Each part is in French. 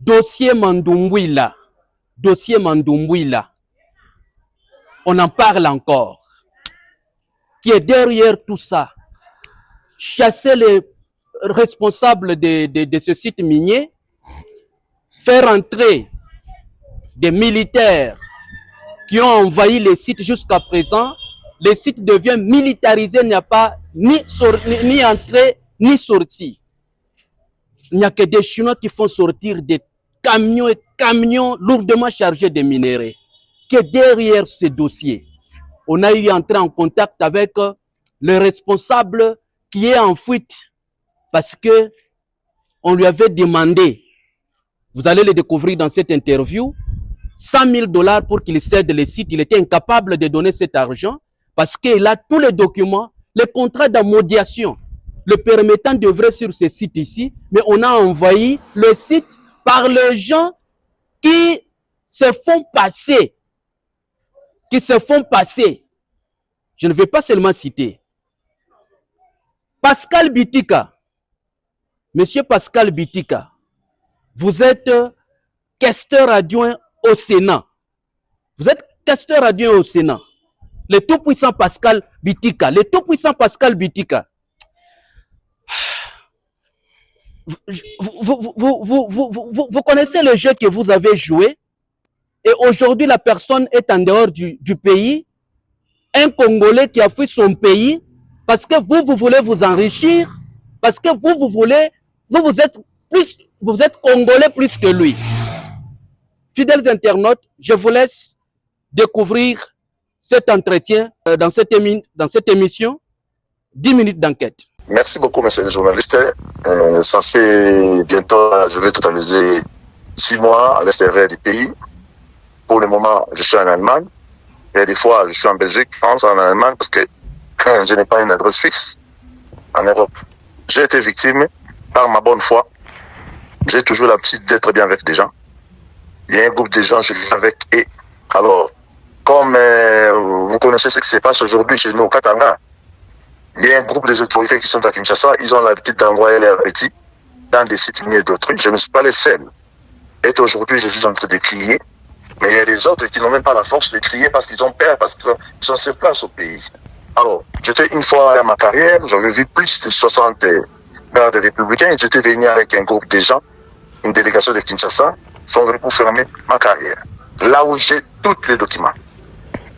dossier Mandumbwila, on en parle encore. Qui est derrière tout ça? Chasser les responsables de ce site minier, faire entrer des militaires qui ont envahi les sites jusqu'à présent. Les sites deviennent militarisés, il n'y a pas ni entrée ni sortie. Il n'y a que des Chinois qui font sortir des camions et camions lourdement chargés de minerais. Qui est derrière ce dossier? On a eu entré en contact avec le responsable qui est en fuite parce que on lui avait demandé, vous allez le découvrir dans cette interview, 100 000 $ pour qu'il cède les sites. Il était incapable de donner cet argent parce qu'il a tous les documents, les contrats d'amodiation le permettant d'œuvrer sur ce site ici, mais on a envahi le site par les gens qui se font passer. Je ne vais pas seulement citer. Pascal Bitika, Monsieur Pascal Bitika, vous êtes questeur adjoint au Sénat. Vous êtes questeur adjoint au Sénat. Le tout-puissant Pascal Bitika. Vous connaissez le jeu que vous avez joué et aujourd'hui la personne est en dehors du pays. Un Congolais qui a fui son pays parce que vous voulez vous enrichir, parce que vous êtes Congolais plus que lui. Fidèles internautes, je vous laisse découvrir cet entretien dans cette émission, 10 minutes d'enquête. Merci beaucoup, monsieur le journaliste. Ça fait bientôt, je vais totaliser 6 mois à l'extérieur du pays. Pour le moment, je suis en Allemagne. Et des fois, je suis en Belgique, France, en Allemagne, parce que je n'ai pas une adresse fixe en Europe. J'ai été victime par ma bonne foi. J'ai toujours l'habitude d'être bien avec des gens. Il y a un groupe de gens, je vis avec eux. Alors, comme vous connaissez ce qui se passe aujourd'hui chez nous au Katanga, il y a un groupe des autorités qui sont à Kinshasa, ils ont l'habitude d'envoyer les petits dans des sites miniers d'autrui. Je ne suis pas le seul. Et aujourd'hui, je suis en train de crier. Mais il y a des autres qui n'ont même pas la force de crier parce qu'ils ont peur, parce qu'ils sont sur place au pays. Alors, j'étais une fois à ma carrière, j'avais vu plus de 60 gardes républicains, et j'étais venu avec un groupe de gens, une délégation de Kinshasa, pour fermer ma carrière. Là où j'ai tous les documents.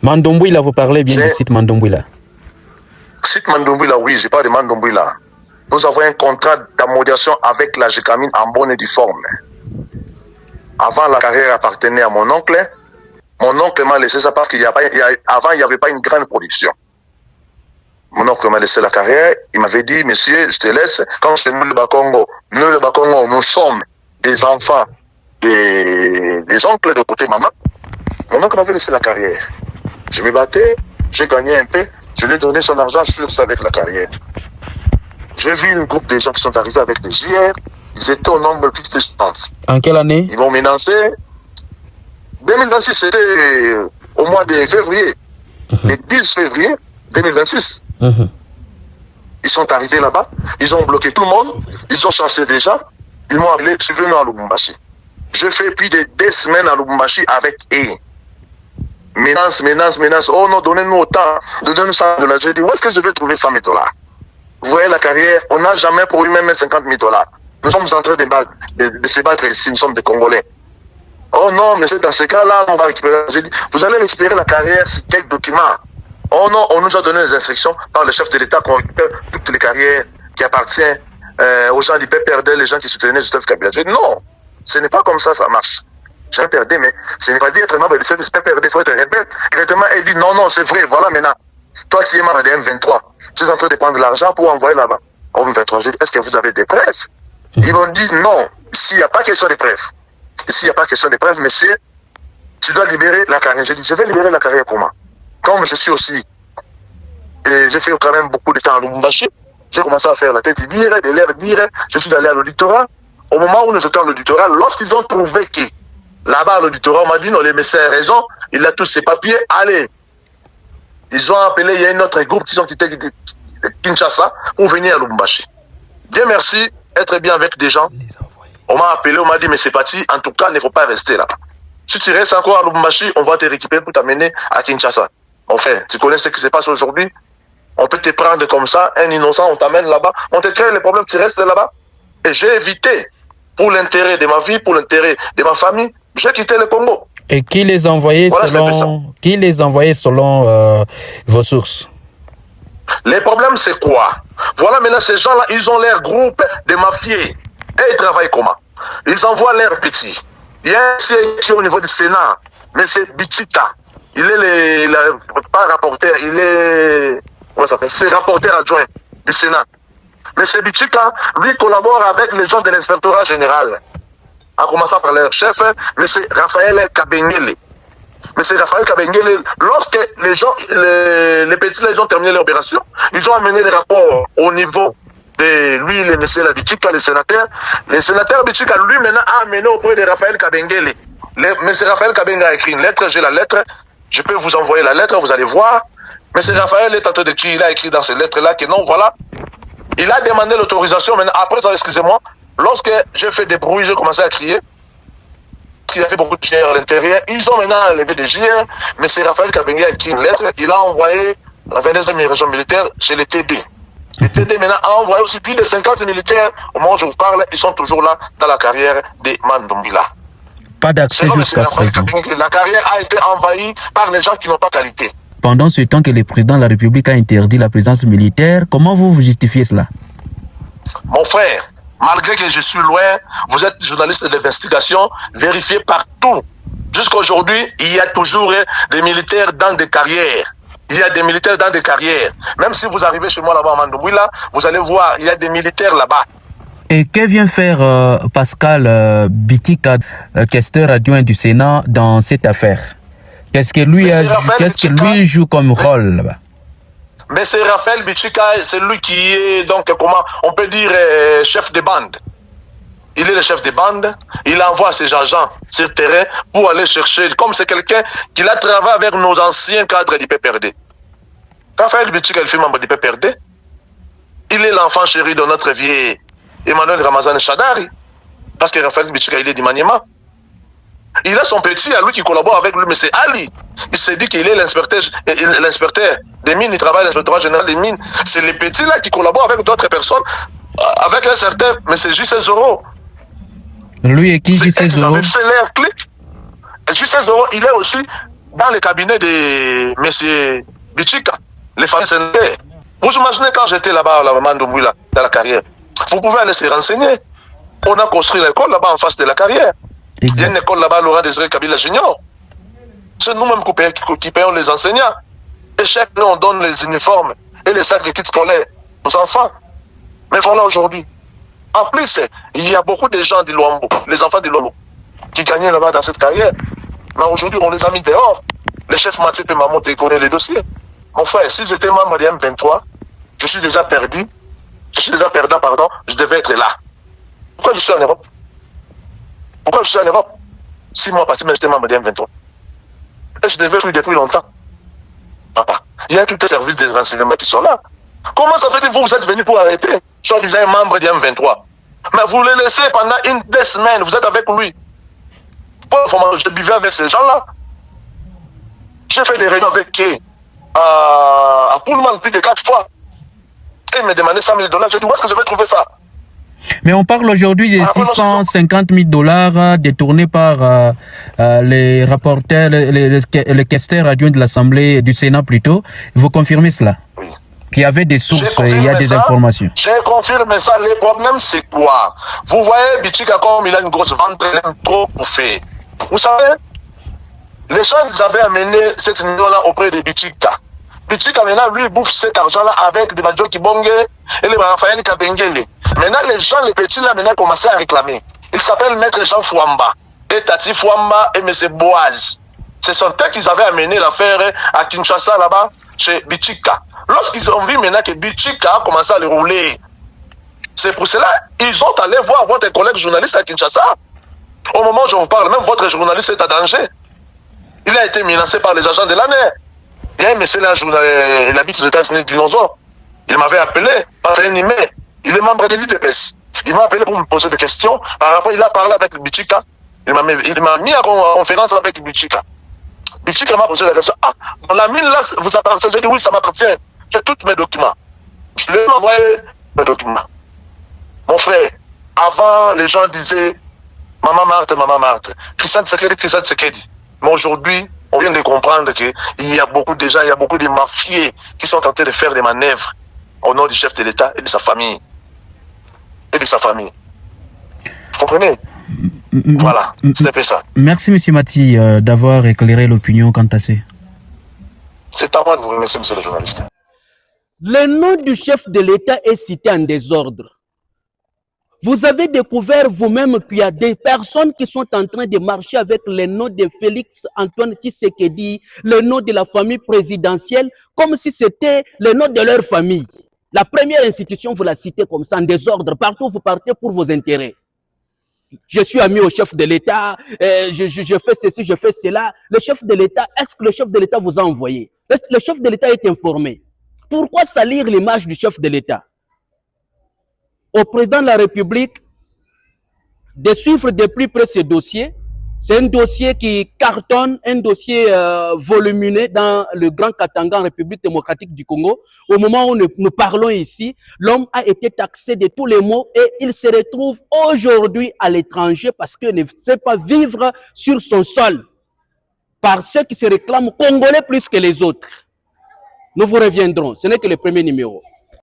Mandumbwila, vous parlez bien du site Mandumbwila? Site Mandumbwila, oui, je parle de Mandumbwila. Nous avons un contrat d'amodiation avec la Gécamine en bonne et due forme. Avant, la carrière appartenait à mon oncle. Mon oncle m'a laissé ça parce qu'avant, il n'y avait pas une grande production. Mon oncle m'a laissé la carrière. Il m'avait dit, monsieur, je te laisse. Quand c'est nous le Bakongo, nous sommes des enfants des oncles de côté maman. Mon oncle m'avait laissé la carrière. Je me battais, j'ai gagné un peu. Je lui ai donné son argent sur ça avec la carrière. J'ai vu un groupe de gens qui sont arrivés avec des JR. Ils étaient au nombre de plus de 60. En quelle année? Ils m'ont menacé. 2026, c'était au mois de février. Le 10 février 2026. Ils sont arrivés là-bas. Ils ont bloqué tout le monde. Ils ont chassé des gens. Ils m'ont appelé, suivez-nous à Lubumbashi. Je fais plus de 2 semaines à Lubumbashi avec eux. Menace. Oh non, donnez-nous autant. Donnez-nous 100 $. J'ai dit, où est-ce que je vais trouver 100 000 $? Vous voyez la carrière, on n'a jamais produit même 50 000 $. Nous sommes en train de se battre ici, nous sommes des Congolais. Oh non, mais c'est dans ce cas-là, on va récupérer. J'ai dit, vous allez récupérer la carrière, c'est quel document? Oh non, on nous a donné les instructions par le chef de l'État qu'on récupère toutes les carrières qui appartiennent aux gens du PPRD, les gens qui soutenaient Joseph Kabila. J'ai dit, non, ce n'est pas comme ça marche. J'ai perdu, mais ce n'est pas dit être membre du service PPRD, il faut être rebelle. Directement, il dit, non, c'est vrai, voilà maintenant. Toi, tu es membre de M23. Tu es en train de prendre l'argent pour envoyer là-bas. Au M23, j'ai dit, est-ce que vous avez des preuves? Ils m'ont dit non, s'il n'y a pas question de preuve. S'il n'y a pas question de preuve, monsieur, tu dois libérer la carrière. J'ai dit, je vais libérer la carrière comment? Comme je suis aussi, et j'ai fait quand même beaucoup de temps à Lubumbashi, j'ai commencé à faire la tête de l'air dire, je suis allé à l'auditorat. Au moment où nous étions à l'auditorat, lorsqu'ils ont trouvé que là-bas à l'auditorat, on m'a dit non, le médecin a raison, il a tous ses papiers, allez. Ils ont appelé, il y a un autre groupe qui sont quittés Kinshasa pour venir à Lubumbashi. Dieu merci, être bien avec des gens. On m'a appelé, on m'a dit, mais c'est parti, en tout cas, il ne faut pas rester là-bas. Si tu restes encore à Lubumbashi, on va te récupérer pour t'amener à Kinshasa. Enfin, tu connais ce qui se passe aujourd'hui? On peut te prendre comme ça, un innocent, on t'amène là-bas, on te crée les problèmes, tu restes là-bas. Et j'ai évité, pour l'intérêt de ma vie, pour l'intérêt de ma famille, j'ai quitté le Congo. Et qui les envoyait Voilà, selon vos sources? Les problèmes, c'est quoi? Voilà, maintenant, ces gens-là, ils ont leur groupe de mafieux. Et ils travaillent comment? Ils envoient leurs petits. Il y a un qui est au niveau du Sénat, mais c'est Bichita. Il est pas rapporteur, il est... Comment ça s'appelle? C'est rapporteur adjoint du Sénat. Mais c'est Bichita, lui, collabore avec les gens de l'inspectorat général. En commençant par leur chef, M. Raphaël Kabengele. M. Raphaël Kabengele, lorsque les gens, les petits, ils ont terminé l'opération, ils ont amené les rapports au niveau de lui, le M. Bichika, le sénateur. Le sénateur Bichika, lui, maintenant, a amené auprès de Raphaël Kabengele. M. Raphaël Kabengele a écrit une lettre, j'ai la lettre, je peux vous envoyer la lettre, vous allez voir. M. Raphaël est en train d'écrire, il a écrit dans cette lettre-là que non, voilà. Il a demandé l'autorisation, maintenant, après ça, excusez-moi, lorsque j'ai fait des bruits, j'ai commencé à crier. Il y avait beaucoup de GR à l'intérieur. Ils ont maintenant enlevé des GR, mais c'est Raphaël Kabengele a écrit une lettre. Il a envoyé la 22e région militaire chez les TD. Les TD maintenant a envoyé aussi plus de 50 militaires. Au moment où je vous parle, ils sont toujours là dans la carrière de Mandombila. Pas d'accès jusqu'à présent. La carrière a été envahie par les gens qui n'ont pas qualité. Pendant ce temps que le président de la République a interdit la présence militaire, comment vous justifiez cela? Mon frère, malgré que je suis loin, vous êtes journaliste d'investigation, vérifiez partout. Jusqu'à aujourd'hui, il y a toujours des militaires dans des carrières. Il y a des militaires dans des carrières. Même si vous arrivez chez moi là-bas à Mandombila, vous allez voir, il y a des militaires là-bas. Et que vient faire Pascal Bitika, questeur adjoint du Sénat, dans cette affaire? Qu'est-ce que lui joue comme rôle là-bas? Mais c'est Raphaël Bichika, c'est lui qui est, donc, comment on peut dire, chef de bande. Il est le chef de bande, il envoie ses agents sur le terrain pour aller chercher, comme c'est quelqu'un qui a travaillé avec nos anciens cadres du PPRD. Raphaël Bichika, il fait membre du PPRD. Il est l'enfant chéri de notre vieux Emmanuel Ramazan Chadari. Parce que Raphaël Bichika, il est du Maniema. Il a son petit à lui qui collabore avec lui, mais c'est Ali. Il s'est dit qu'il est l'inspecteur des mines, il travaille à l'inspectorat général des mines. C'est les petits là qui collaborent avec d'autres personnes, avec un certain M. J.C. Zoro. Lui et qui J.C. Zoro? Ils avaient fait leur clic. J.C. Zoro, il est aussi dans le cabinet de M. Bichika, les familles sénégalaises. Vous imaginez quand j'étais là-bas, à Mandombila, dans la carrière, vous pouvez aller se renseigner. On a construit l'école là-bas en face de la carrière. Exact. Il y a une école là-bas, Laurent Désiré Kabila Junior. C'est nous-mêmes qui payons les enseignants. Et chaque année, on donne les uniformes et les sacs de kits scolaires aux enfants. Mais voilà aujourd'hui. En plus, il y a beaucoup de gens de Luambo, les enfants de Luambo, qui gagnaient là-bas dans cette carrière. Mais aujourd'hui, on les a mis dehors. Le chef Matip et Maman connaît les dossiers. Mon frère, si j'étais membre de M23, je suis déjà perdu. Je suis déjà perdant, pardon. Je devais être là. Pourquoi je suis en Europe? Pourquoi je suis en Europe? 6 mois parti, mais j'étais membre de M23. Et je devais fuir depuis longtemps. Papa, il y a tout un service de renseignement qui sont là. Comment ça fait que vous êtes venu pour arrêter, soi-disant un membre de M23? Mais vous le laissez pendant 2 semaines, vous êtes avec lui. Je buvais avec ces gens-là. J'ai fait des réunions avec eux à Pullman plus de 4 fois. Et ils me demandaient $100 000. J'ai dit, où est-ce que je vais trouver ça? Mais on parle aujourd'hui de 650 000 détournés par les rapporteurs, les questeurs adjoints de l'Assemblée, du Sénat plutôt. Vous confirmez cela? Oui. Qu'il y avait des sources et il y a des informations. J'ai confirmé ça. Le problème, c'est quoi? Vous voyez, Bichika, comme il a une grosse vente, il aime trop bouffer. Vous savez, les gens, ils avaient amené cette million-là auprès de Bichika. Bichika, maintenant, lui, bouffe cet argent-là avec des Badjo Kibonge et les Raphaël Kabengele. Maintenant, les gens, les petits, là, maintenant, commencent à réclamer. Ils s'appellent Maître Jean Fouamba, et Tati Fouamba, et M. Boaz. Ce sont eux qu'ils avaient amené l'affaire à Kinshasa, là-bas, chez Bichika. Lorsqu'ils ont vu maintenant que Bichika a commencé à le rouler, c'est pour cela ils sont allés voir votre collègue journaliste à Kinshasa. Au moment où je vous parle, même votre journaliste est à danger. Il a été menacé par les agents de l'ANER. Il y a un monsieur là, il habite aux États-Unis, dinosaure. Il m'avait appelé par un email. Il est membre de l'UDPS. Il m'a appelé pour me poser des questions. Par rapport, il a parlé avec Bichika. Il m'a mis en conférence avec Bichika. Bichika m'a posé la question. Ah, dans la mine là, vous appartient. J'ai dit oui, ça m'appartient. J'ai tous mes documents. Je lui ai envoyé mes documents. Mon frère, avant, les gens disaient Maman Marthe. Christian Tshisekedi. Mais aujourd'hui, on vient de comprendre qu'il y a beaucoup de gens, il y a beaucoup de mafieux qui sont en train de faire des manœuvres au nom du chef de l'État et de sa famille. Vous comprenez? Voilà, c'est un peu ça. Merci, M. Mati, d'avoir éclairé l'opinion quant à ça. C'est à moi de vous remercier, monsieur le journaliste. Le nom du chef de l'État est cité en désordre. Vous avez découvert vous-même qu'il y a des personnes qui sont en train de marcher avec le nom de Félix Antoine Tshisekedi, le nom de la famille présidentielle, comme si c'était le nom de leur famille. La première institution, vous la citez comme ça, en désordre. Partout, vous partez pour vos intérêts. Je suis ami au chef de l'État, je fais ceci, je fais cela. Le chef de l'État, est-ce que le chef de l'État vous a envoyé? Le chef de l'État est informé. Pourquoi salir l'image du chef de l'État? Au président de la République de suivre de plus près ce dossier. C'est un dossier qui cartonne, un dossier volumineux dans le Grand Katanga en République démocratique du Congo. Au moment où nous parlons ici, l'homme a été taxé de tous les maux et il se retrouve aujourd'hui à l'étranger parce qu'il ne sait pas vivre sur son sol par ceux qui se réclament congolais plus que les autres. Nous vous reviendrons. Ce n'est que le premier numéro.